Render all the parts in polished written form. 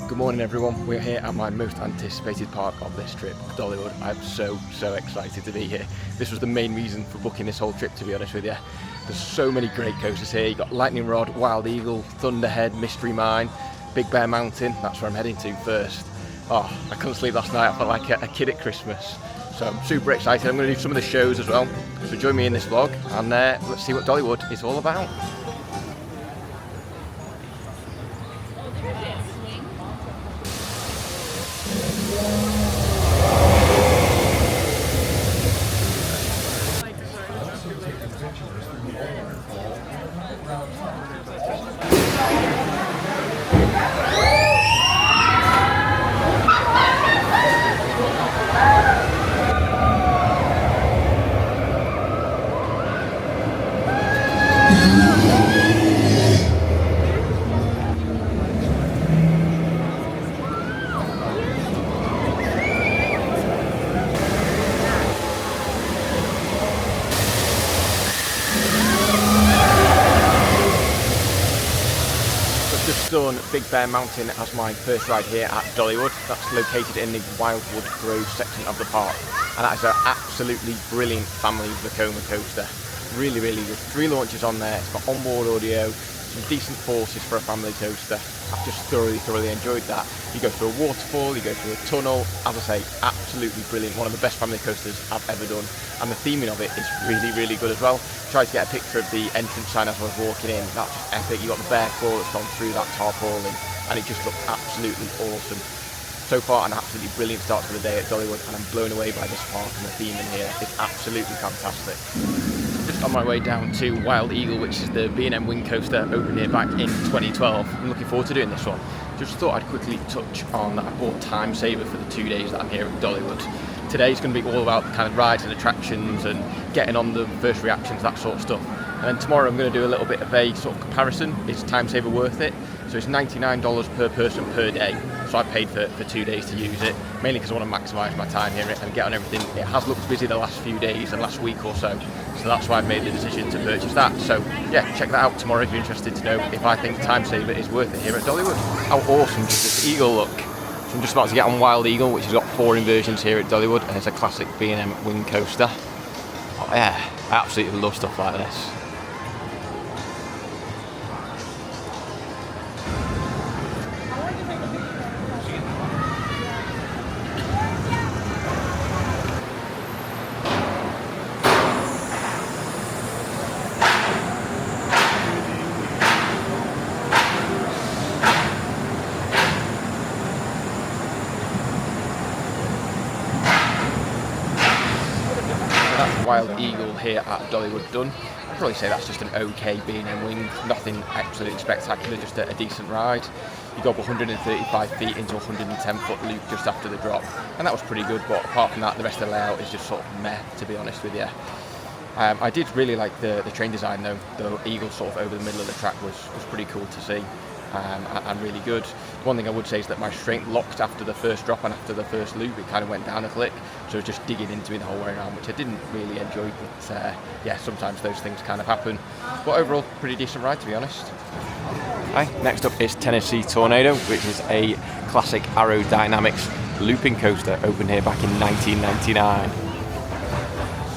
Good morning everyone, we're here at my most anticipated park of this trip, Dollywood. I'm so excited to be here. This was the main reason for booking this whole trip, to be honest with you. There's so many great coasters here. You've got Lightning Rod, Wild Eagle, Thunderhead, Mystery Mine, Big Bear Mountain, that's where I'm heading to first. Oh, I couldn't sleep last night, I felt like a kid at Christmas. So I'm super excited. I'm going to do some of the shows as well. So join me in this vlog and let's see what Dollywood is all about. Just done Big Bear Mountain as my first ride here at Dollywood. That's located in the Wildwood Grove section of the park, and that is an absolutely brilliant family Vekoma coaster. Really good. 3 launches on there. It's got onboard audio, some decent forces for a family coaster. I've just thoroughly enjoyed that. You go through a waterfall, you go through a tunnel. As I say, absolutely brilliant. One of the best family coasters I've ever done, and the theming of it is really good as well. Tried to get a picture of the entrance sign as I was walking in. That's just epic. You got the bear claw that's gone through that tarpaulin, and it just looks absolutely awesome. So far, an absolutely brilliant start to the day at Dollywood, and I'm blown away by this park and the theming here. It's absolutely fantastic. Just on my way down to Wild Eagle, which is the B&M wing coaster, opened here back in 2012. I'm looking forward to doing this one. Just thought I'd quickly touch on that I bought Time Saver for the 2 days that I'm here at Dollywood. Today's going to be all about the kind of rides and attractions and getting on the first reactions, that sort of stuff. And then tomorrow I'm going to do a little bit of a sort of comparison. Is Time Saver worth it? So it's $99 per person per day. So I paid for 2 days to use it, mainly because I want to maximise my time here and get on everything. It has looked busy the last few days and last week or so that's why I've made the decision to purchase that. So yeah, check that out tomorrow if you're interested to know if I think Time Saver is worth it here at Dollywood. How awesome does this Eagle look? So I'm just about to get on Wild Eagle, which has got 4 inversions here at Dollywood, and it's a classic B&M wing coaster. Oh yeah, I absolutely love stuff like this. Wild Eagle here at Dollywood done. I'd probably say that's just an okay B&M wing, nothing absolutely spectacular, just a decent ride. You go up 135 feet into a 110-foot loop just after the drop, and that was pretty good, but apart from that, the rest of the layout is just sort of meh, to be honest with you. I did really like the train design though. The Eagle sort of over the middle of the track was pretty cool to see. And really good. One thing I would say is that my strength locked after the first drop and after the first loop. It kind of went down a click, so I was just digging into it the whole way around, which I didn't really enjoy, but yeah, sometimes those things kind of happen. But overall, pretty decent ride, to be honest. Hi, next up is Tennessee Tornado, which is a classic aerodynamics looping coaster, opened here back in 1999.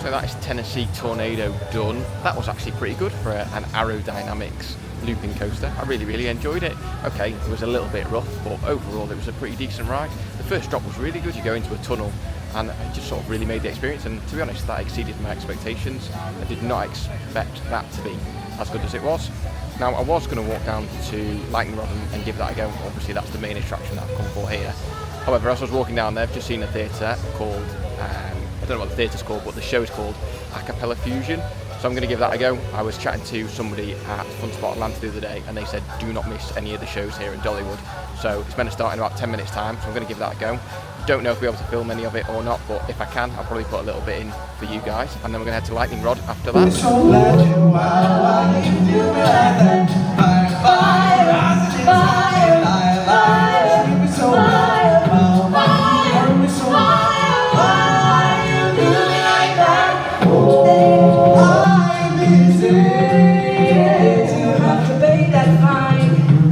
So that is Tennessee Tornado done. That was actually pretty good for an aerodynamics looping coaster. I really enjoyed it. Okay, it was a little bit rough, but overall it was a pretty decent ride. The first drop was really good. You go into a tunnel and it just sort of really made the experience, and to be honest, that exceeded my expectations. I did not expect that to be as good as it was. Now, I was going to walk down to Lightning Rod and give that a go. Obviously that's the main attraction that I've come for here. However, as I was walking down there, I've just seen a theatre called, I don't know what the theatre's called, but the show is called Cappella Fusion. So I'm going to give that a go. I was chatting to somebody at Fun Spot Atlanta the other day, and they said do not miss any of the shows here in Dollywood. So it's meant to start in about 10 minutes time, so I'm going to give that a go. Don't know if we'll be able to film any of it or not, but if I can, I'll probably put a little bit in for you guys, and then we're going to head to Lightning Rod after that.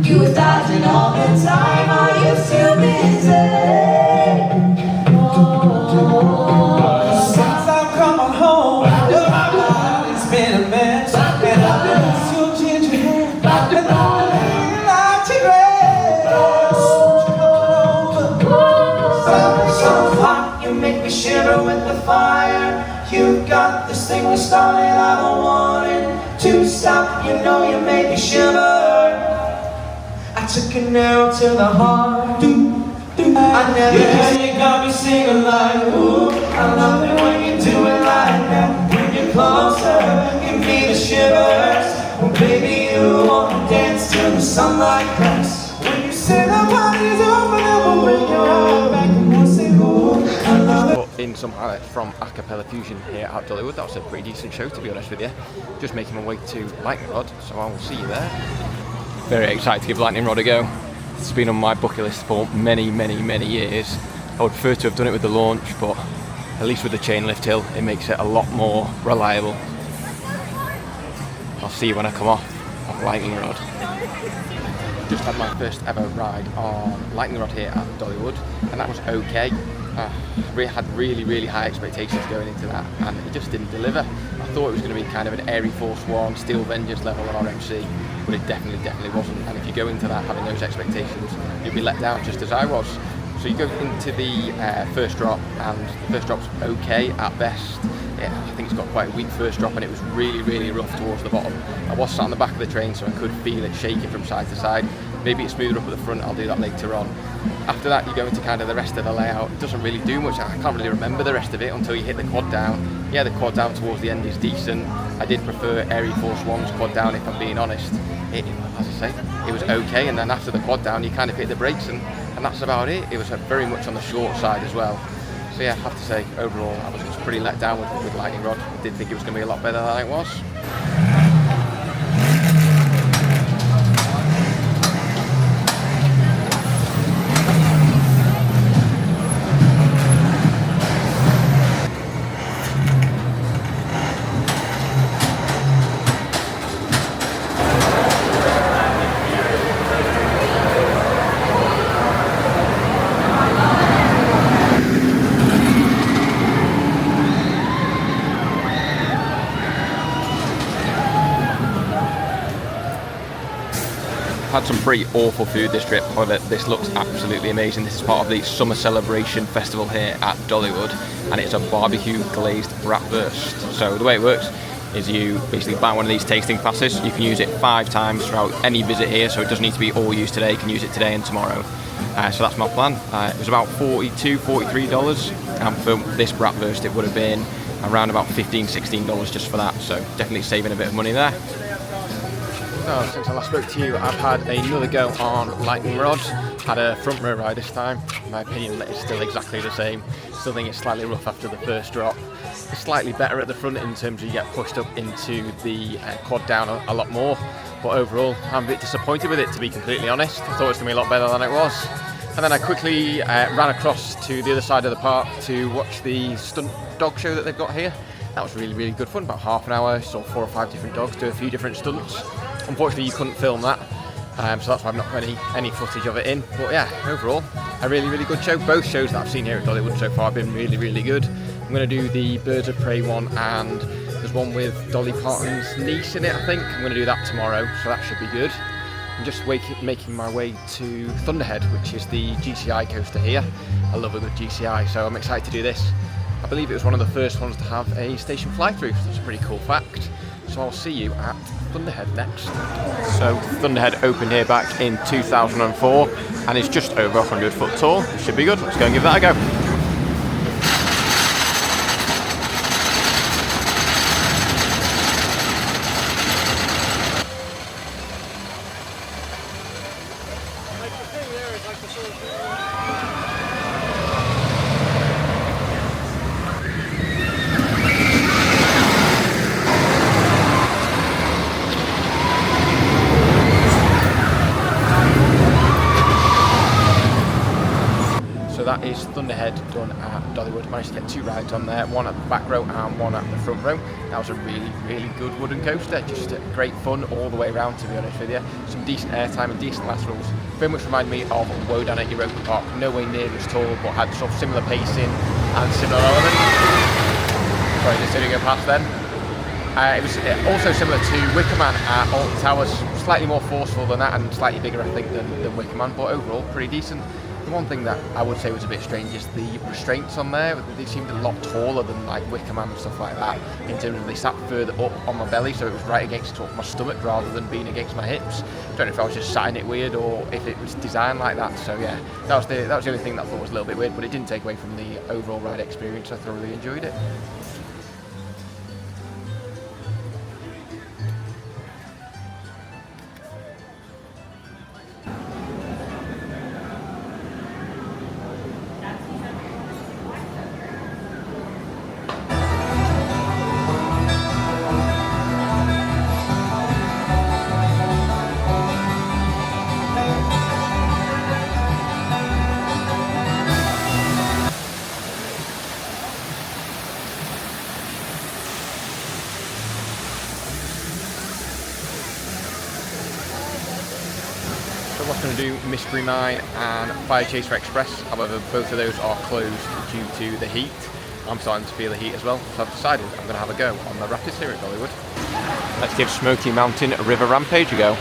You was dodging all the time, are you too busy. Since I've come on home, my body's been a mess, and I've been your ginger hair, and I like to dress. Won't you come on over? Something so hot, you make me shiver with the fire. You've got this thing we started, I don't want it to stop. You know you make me shiver. I took an arrow to the heart. I never you got me singing like, ooh, I love it when you do it like that. When you're closer, give me the shivers. Oh baby, you wanna dance till the sunlight cracks. When you say the party's over, then we'll bring your heart back and we'll say, ooh, I love it. But in some highlights from Cappella Fusion here at Dollywood, that was a pretty decent show, to be honest with you. Just making my way to Lightning Rod, so I will see you there. Very excited to give Lightning Rod a go. It's been on my bucket list for many years. I would prefer to have done it with the launch, but at least with the chain lift hill, it makes it a lot more reliable. I'll see you when I come off Lightning Rod. Just had my first ever ride on Lightning Rod here at Dollywood, and that was okay. We had really high expectations going into that, and it just didn't deliver. I thought it was going to be kind of an Airy Force 1, Steel Vengeance level RMC, but it definitely wasn't. And if you go into that having those expectations, you'll be let down just as I was. So you go into the first drop, and the first drop's okay at best. Yeah, I think it's got quite a weak first drop, and it was really rough towards the bottom. I was sat on the back of the train, so I could feel it shaking from side to side. Maybe it's smoother up at the front, I'll do that later on. After that, you go into kind of the rest of the layout. It doesn't really do much. I can't really remember the rest of it until you hit the quad down. Yeah, the quad down towards the end is decent. I did prefer Airy Force 1's quad down, if I'm being honest. As I say, it was okay, and then after the quad down, you kind of hit the brakes, and that's about it. It was very much on the short side as well. So yeah, I have to say, overall, I was just pretty let down with Lightning Rod. I did think it was going to be a lot better than it was. Had some pretty awful food this trip, however this looks absolutely amazing. This is part of the summer celebration festival here at Dollywood, and it's a barbecue glazed bratwurst. So the way it works is you basically buy one of these tasting passes. You can use it 5 times throughout any visit here, so it doesn't need to be all used today. You can use it today and tomorrow. So that's my plan. It was about $42, $43, and for this bratwurst it would have been around about $15, $16 just for that, so definitely saving a bit of money there. So since I last spoke to you, I've had another go on Lightning Rod. Had a front row ride this time. In my opinion, it's still exactly the same. Still think it's slightly rough after the first drop. It's slightly better at the front in terms of you get pushed up into the quad down a lot more. But overall, I'm a bit disappointed with it, to be completely honest. I thought it was going to be a lot better than it was. And then I quickly ran across to the other side of the park to watch the Stunt Dog Show that they've got here. That was really good fun, about half an hour. Saw 4 or 5 different dogs do a few different stunts. Unfortunately, you couldn't film that, so that's why I've not got any footage of it in. But yeah, overall, a really good show. Both shows that I've seen here at Dollywood so far have been really good. I'm going to do the Birds of Prey one, and there's one with Dolly Parton's niece in it, I think. I'm going to do that tomorrow, so that should be good. I'm just making my way to Thunderhead, which is the GCI coaster here. I love a good GCI, so I'm excited to do this. I believe it was one of the first ones to have a station fly-through, so that's a pretty cool fact. So I'll see you at Thunderhead next. So Thunderhead opened here back in 2004, and it's just over 100 foot tall. It should be good. Let's go and give that a go. that is Thunderhead done at Dollywood. Managed to get 2 rides on there, one at the back row and one at the front row. That was a really, really good wooden coaster. Just great fun all the way around, to be honest with you. Some decent airtime and decent last rolls. Very much reminded me of Woe down at Europa Park. No way near as tall, but had sort of similar pacing and similar elements. Sorry, just didn't go past then. It was also similar to Wicker Man at Alton Towers. Slightly more forceful than that and slightly bigger, I think, than Wicker Man, but overall pretty decent. The one thing that I would say was a bit strange is the restraints on there. They seemed a lot taller than like Wicker Man and stuff like that, in terms of they sat further up on my belly, so it was right against my stomach rather than being against my hips. Don't know if I was just sat in it weird or if it was designed like that. So yeah, that was the only thing that I thought was a little bit weird, but it didn't take away from the overall ride experience. I thoroughly enjoyed it. So what's going to do Mystery Mine and Fire Chaser Express. However, both of those are closed due to the heat. I'm starting to feel the heat as well, so I've decided I'm going to have a go on the rapids here at Dollywood. Let's give Smoky Mountain River Rampage a go.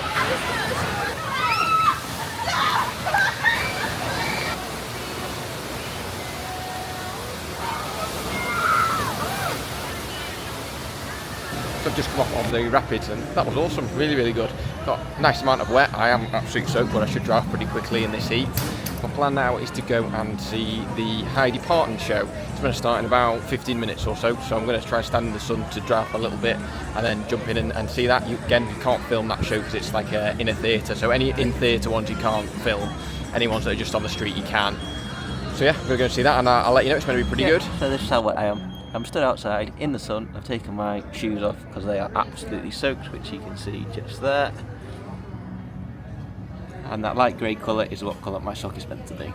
So I've just come off of the rapids and that was awesome, really, really good. Got a nice amount of wet. I am absolutely soaked, but I should drive pretty quickly in this heat. My plan now is to go and see the Heidi Parton show. It's going to start in about 15 minutes or so, so I'm going to try and stand in the sun to dry off a little bit and then jump in and see that. You can't film that show because it's like in a theatre, so any in-theatre ones you can't film. Any ones that are just on the street you can. So yeah, we're going to see that and I'll let you know. It's going to be pretty good. So this is how wet I am. I'm stood outside in the sun. I've taken my shoes off because they are absolutely soaked, which you can see just there. And that light grey colour is what colour my sock is meant to be.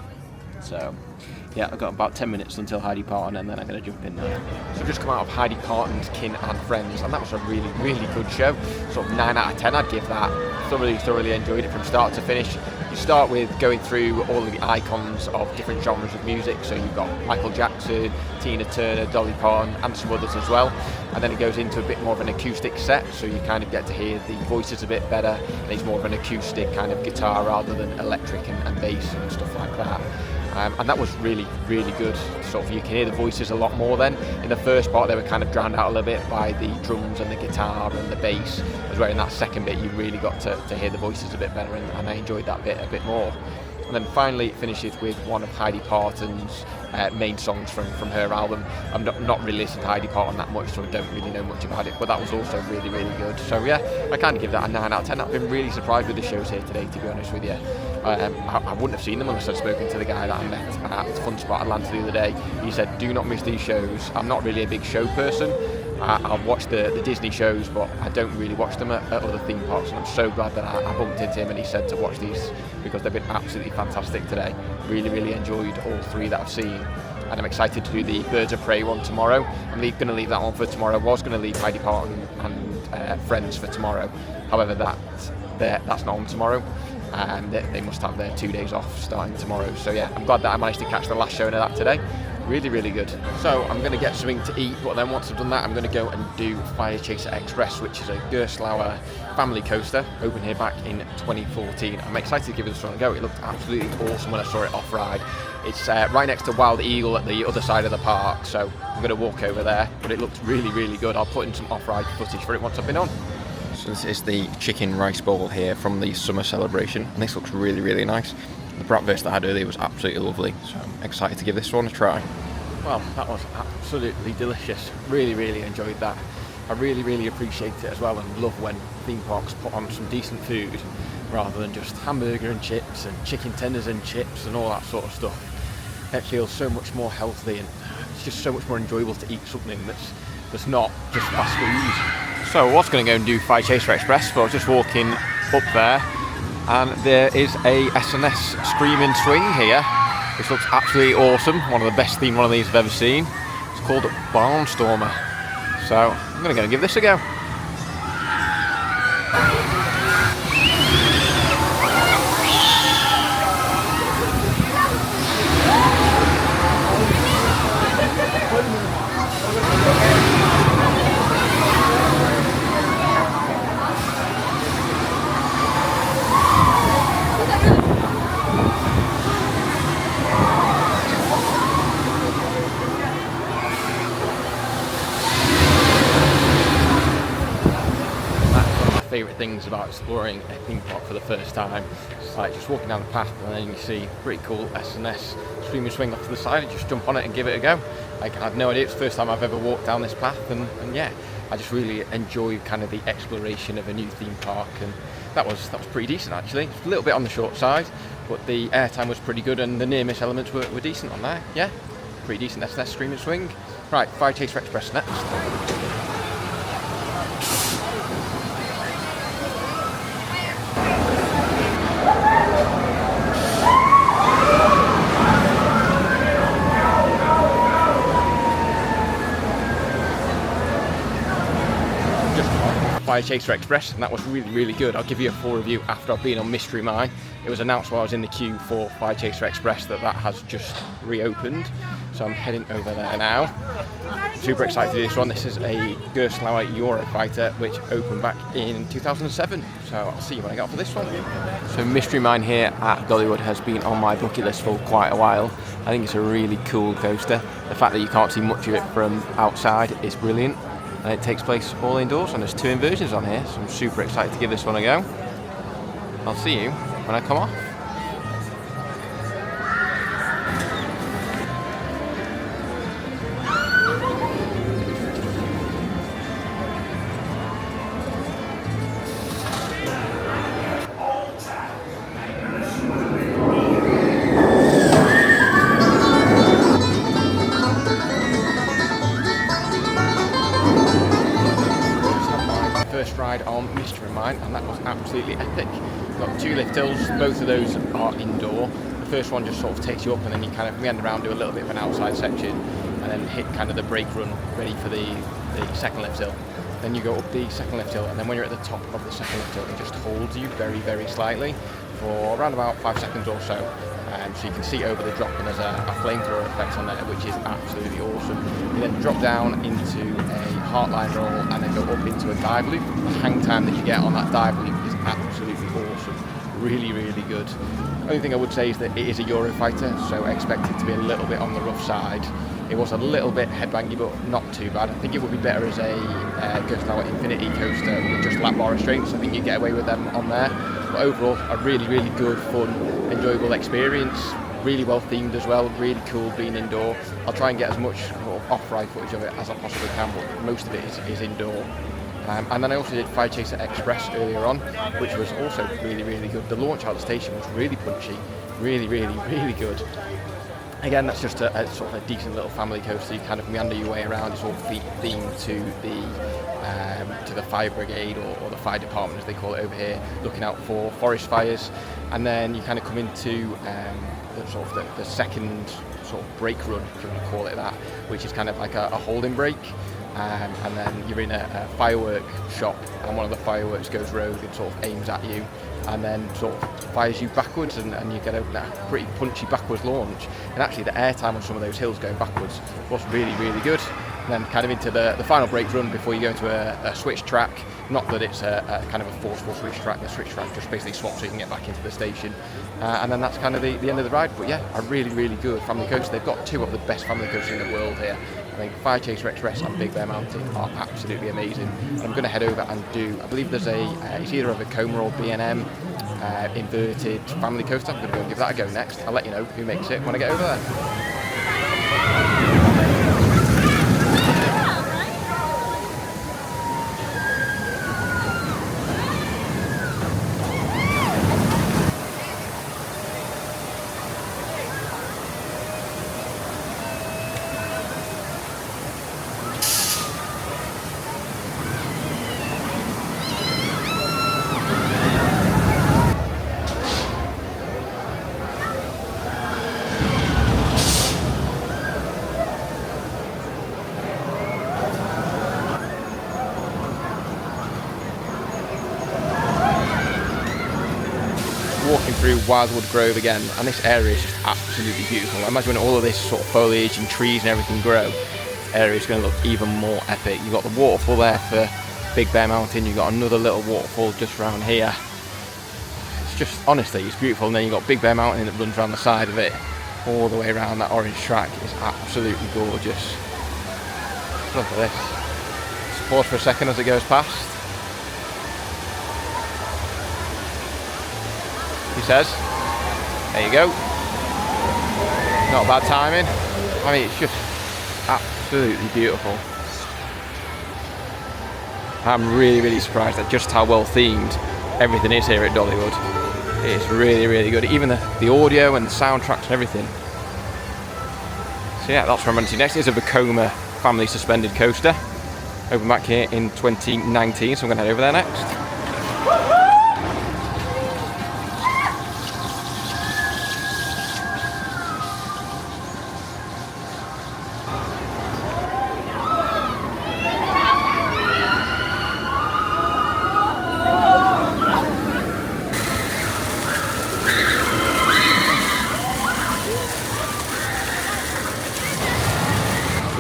So yeah, I've got about 10 minutes until Heidi Parton and then I'm going to jump in there. So I've just come out of Heidi Parton's Kin and Friends and that was a really, really good show. Sort of 9 out of 10 I'd give that. Thoroughly enjoyed it from start to finish. You start with going through all of the icons of different genres of music, so you've got Michael Jackson, Tina Turner, Dolly Parton and some others as well, and then it goes into a bit more of an acoustic set, so you kind of get to hear the voices a bit better, and it's more of an acoustic kind of guitar rather than electric and bass and stuff like that. And that was really, really good. Sort of you can hear the voices a lot more then. In the first part they were kind of drowned out a little bit by the drums and the guitar and the bass, whereas in that second bit you really got to hear the voices a bit better, and I enjoyed that bit a bit more. And then finally it finishes with one of Heidi Parton's main songs from her album. I'm not really listened to Heidi Parton that much, so I don't really know much about it, but that was also really, really good. So yeah, I kind of give that a 9 out of 10. I've been really surprised with the shows here today, to be honest with you. I wouldn't have seen them unless I'd spoken to the guy that I met at Fun Spot Atlanta the other day. He said, do not miss these shows. I'm not really a big show person. I'll watch the Disney shows, but I don't really watch them at other theme parks, and I'm so glad that I bumped into him and he said to watch these because they've been absolutely fantastic today. Really, really enjoyed all 3 that I've seen, and I'm excited to do the Birds of Prey one tomorrow. I'm going to leave that one for tomorrow. I was going to leave Heidi Parton and Friends for tomorrow, however that's not on tomorrow. And they must have their 2 days off starting tomorrow. So yeah, I'm glad that I managed to catch the last showing of that today. Really, really good. So I'm going to get something to eat, but then once I've done that, I'm going to go and do Fire Chaser Express, which is a Gerstlauer family coaster, opened here back in 2014. I'm excited to give this one a go. It looked absolutely awesome when I saw it off-ride. It's right next to Wild Eagle at the other side of the park, so I'm going to walk over there, but it looked really, really good. I'll put in some off-ride footage for it once I've been on. So this is the chicken rice bowl here from the summer celebration, and this looks really, really nice. The bratwurst that I had earlier was absolutely lovely, so I'm excited to give this one a try. Well, that was absolutely delicious. Really, really enjoyed that. I really, really appreciate it as well, and love when theme parks put on some decent food rather than just hamburger and chips and chicken tenders and chips and all that sort of stuff. It feels so much more healthy, and it's just so much more enjoyable to eat something that's not just fast food. So I was going to go and do Fire Chaser Express, but I was just walking up there and there is a S&S Screaming Swing here. This looks absolutely awesome. One of the best themed one of these I've ever seen. It's called Barnstormer. So I'm going to go give this a go. Favourite things about exploring a theme park for the first time. It's like just walking down the path and then you see pretty cool S&S stream and swing off to the side and just jump on it and give it a go. Like, I had no idea, it's the first time I've ever walked down this path, and yeah, I just really enjoy kind of the exploration of a new theme park, and that was pretty decent actually. It's a little bit on the short side, but the airtime was pretty good and the near miss elements were decent on there. Yeah, pretty decent S&S stream and swing. Right, Fire Chaser Express next. Fire Chaser Express, and that was really good. I'll give you a full review after I've been on Mystery Mine. It was announced while I was in the queue for Fire Chaser Express that has just reopened, so I'm heading over there now. Super excited to do this one. This is a Gerstlauer Eurofighter which opened back in 2007, so I'll see you when I get off for this one. So Mystery Mine here at Dollywood has been on my bucket list for quite a while. I think it's a really cool coaster. The fact that you can't see much of it from outside is brilliant. And it takes place all indoors, and there's 2 inversions on here, so I'm super excited to give this one a go. I'll see you when I come off. First ride on Mystery Mine, and that was absolutely epic. We've got 2 lift hills, both of those are indoor. The first one just sort of takes you up and then you kind of meander around, do a little bit of an outside section and then hit kind of the brake run ready for the second lift hill. Then you go up the second lift hill, and then when you're at the top of the second lift hill it just holds you very slightly for around about 5 seconds or so. So you can see over the drop, and there's a flamethrower effect on there which is absolutely awesome. You then drop down into a heartline roll and then go up into a dive loop. The hang time that you get on that dive loop is absolutely awesome. Really good. Only thing I would say is that it is a Eurofighter, so I expect it to be a little bit on the rough side. It was a little bit headbangy, but not too bad. I think it would be better as a Gerstlauer Infinity coaster with just lap bar restraints. I think you get away with them on there. But overall, a really good, fun, enjoyable experience. Really well themed as well. Really cool being indoor. I'll try and get as much off-ride footage of it as I possibly can, but most of it is indoor. And then I also did Fire Chaser Express earlier on, which was also really good. The launch out of the station was really punchy. Really good. Again, that's just a sort of a decent little family coaster. You kind of meander your way around. It's all themed to the fire brigade or the fire department, as they call it over here, looking out for forest fires. And then you kind of come into the second sort of brake run, if you want to call it that, which is kind of like a holding brake. And then you're in a firework shop, and one of the fireworks goes rogue and sort of aims at you, and then sort of fires you backwards, and you get a pretty punchy backwards launch. And actually the airtime on some of those hills going backwards was really good. And then kind of into the final brake run before you go into a switch track. Not that it's a kind of a forceful switch track. The switch track just basically swaps so you can get back into the station. And then that's kind of the end of the ride. But yeah, a really good family coaster. They've got 2 of the best family coasters in the world here. I think Fire Chaser Express and Big Bear Mountain are absolutely amazing. And I'm going to head over and do, I believe there's it's either a Vekoma or B&M inverted family coaster. I'm going to go and give that a go next. I'll let you know who makes it when I get over there. through Wildwood Grove again, and this area is just absolutely beautiful. I imagine when all of this sort of foliage and trees and everything grow, this area is going to look even more epic. You've got the waterfall there for Big Bear Mountain, you've got another little waterfall just around here. It's just, honestly, it's beautiful. And then you've got Big Bear Mountain that runs around the side of it, all the way around that orange track. It's absolutely gorgeous. Look at this. Just pause for a second as it goes past. He says, there you go. Not bad timing. I mean, it's just absolutely beautiful. I'm really, really surprised at just how well themed everything is here at Dollywood. It's really, really good. Even the audio and the soundtracks and everything. So yeah, that's what I'm running to next. It's a Vekoma family suspended coaster. Opened back here in 2019, so I'm going to head over there next.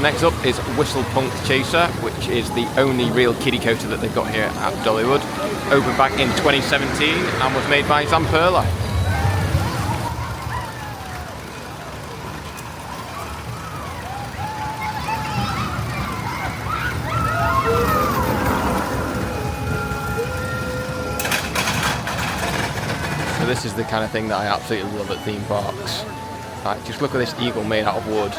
Next up is Whistle Punk Chaser, which is the only real kiddie coaster that they've got here at Dollywood. Opened back in 2017 and was made by Zamperla. So this is the kind of thing that I absolutely love at theme parks. Like, just look at this eagle made out of wood.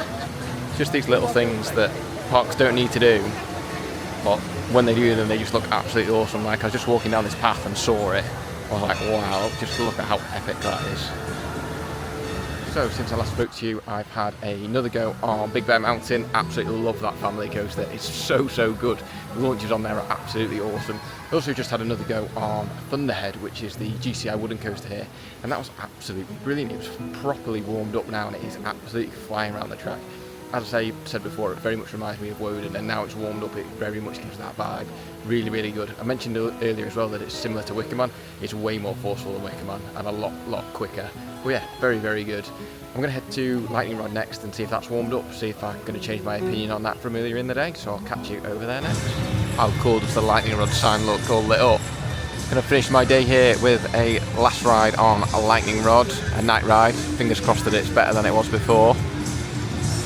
Just these little things that parks don't need to do, but when they do them, they just look absolutely awesome. Like, I was just walking down this path and saw it. I was like, wow, just look at how epic that is. So since I last spoke to you, I've had another go on Big Bear Mountain. Absolutely love that family coaster. It's so good. The launches on there are absolutely awesome. I also just had another go on Thunderhead, which is the GCI wooden coaster here, and that was absolutely brilliant. It was properly warmed up now and it is absolutely flying around the track. As I said before, it very much reminds me of Woden, and now it's warmed up, it very much gives that vibe. Really, really good. I mentioned earlier as well that it's similar to Wickerman. It's way more forceful than Wickerman and a lot quicker. But yeah, very good. I'm going to head to Lightning Rod next and see if that's warmed up, see if I'm going to change my opinion on that from earlier in the day, so I'll catch you over there next. How cool does the Lightning Rod sign look all lit up? Going to finish my day here with a last ride on a Lightning Rod, a night ride. Fingers crossed that it's better than it was before.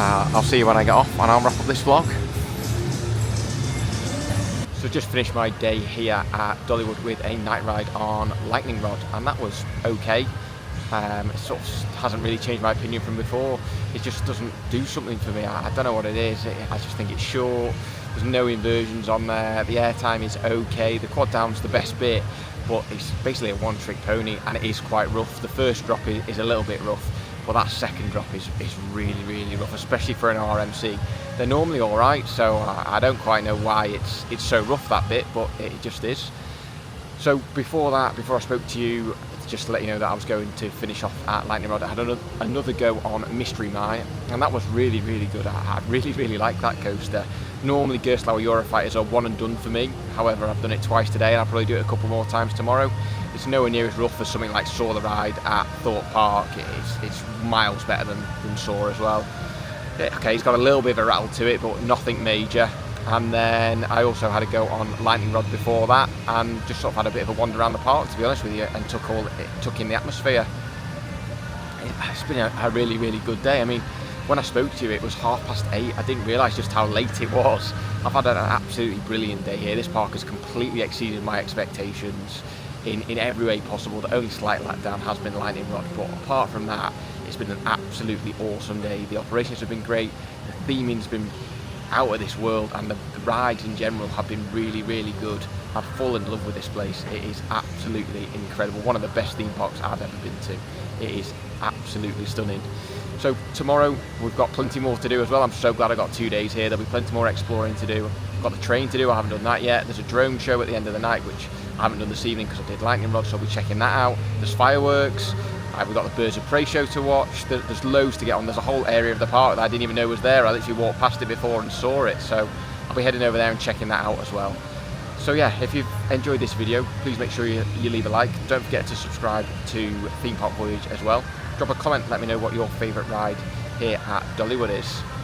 I'll see you when I get off and I'll wrap up this vlog. So just finished my day here at Dollywood with a night ride on Lightning Rod, and that was okay. It sort of hasn't really changed my opinion from before. It just doesn't do something for me. I don't know what it is. I just think it's short. There's no inversions on there. The airtime is okay. The quad down's the best bit, but it's basically a one-trick pony and it is quite rough. The first drop is a little bit rough. Well, that second drop is really rough, especially for an RMC. They're normally all right, so I don't quite know why it's so rough, that bit, but it just is. So before I spoke to you, just to let you know that I was going to finish off at Lightning Rod, I had another go on Mystery Mine, and that was really good. I really like that coaster. Normally Gerstlauer Eurofighters are one and done for me. However, I've done it twice today and I'll probably do it a couple more times tomorrow. It's nowhere near as rough as something like Saw the Ride at Thorpe Park. It's miles better than Saw as well. Okay, it's got a little bit of a rattle to it, but nothing major. And then I also had a go on Lightning Rod before that, and just sort of had a bit of a wander around the park, to be honest with you, and took in the atmosphere. It's been a really good day. I mean, when I spoke to you, it was 8:30. I didn't realise just how late it was. I've had an absolutely brilliant day here. This park has completely exceeded my expectations in every way possible. The only slight letdown has been Lightning Rod, but apart from that, it's been an absolutely awesome day. The operations have been great, the theming's been out of this world, and the rides in general have been really good. I've fallen in love with this place. It is absolutely incredible. One of the best theme parks I've ever been to. It is absolutely stunning. So tomorrow we've got plenty more to do as well. I'm so glad I got 2 days here. There'll be plenty more exploring to do. I've got the train to do, I haven't done that yet. There's a drone show at the end of the night, which I haven't done this evening because I did Lightning Rod, so I'll be checking that out. There's fireworks. We've got the Birds of Prey show to watch. There's loads to get on. There's a whole area of the park that I didn't even know was there. I literally walked past it before and saw it, so I'll be heading over there and checking that out as well. So yeah, if you've enjoyed this video, please make sure you leave a like. Don't forget to subscribe to Park Voyage as well. Drop a comment, let me know what your favourite ride here at Dollywood is.